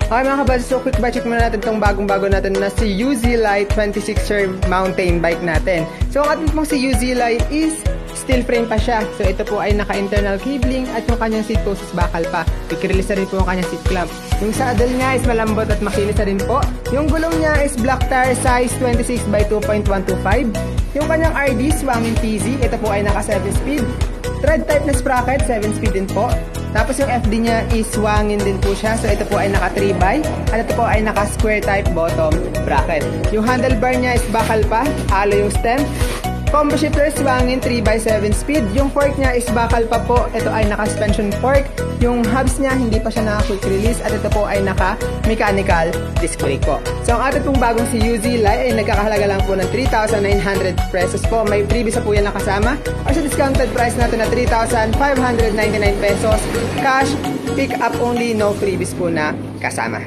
Okay mga kabadge, so quick bike check muna natin itong bagong-bago natin na si UZ Lite 26er mountain bike natin. So ang ating pong si UZ Lite is steel frame pa siya. So ito po ay naka-internal cabling at yung kanyang seat post is bakal pa. I-release na rin po ang kanyang seat clamp. Yung saddle niya is malambot at makinis na rin po. Yung gulong niya is black tire size 26 by 2.125. Yung kanyang RD, Swangin PZ, ito po ay naka 7 speed. Thread type na sprocket, 7 speed din po. Tapos yung FD niya is swangin din po siya. So ito po ay naka 3x at ito po ay naka square type bottom bracket. Yung handlebar niya is bakal pa, halo yung stem. Combo shifter swangin 3x7 speed. Yung fork niya is bakal pa po. Ito ay naka suspension fork. Yung hubs niya hindi pa siya naka quick release at ito po ay naka mechanical disc brake po. So ang ating pong bagong si UZ Lite ay nagkakahalaga lang po ng 3,900 pesos po. May freebies na po yan nakasama. Or sa discounted price natin na 3,599 pesos. Cash, pick up only, no freebies po na kasama.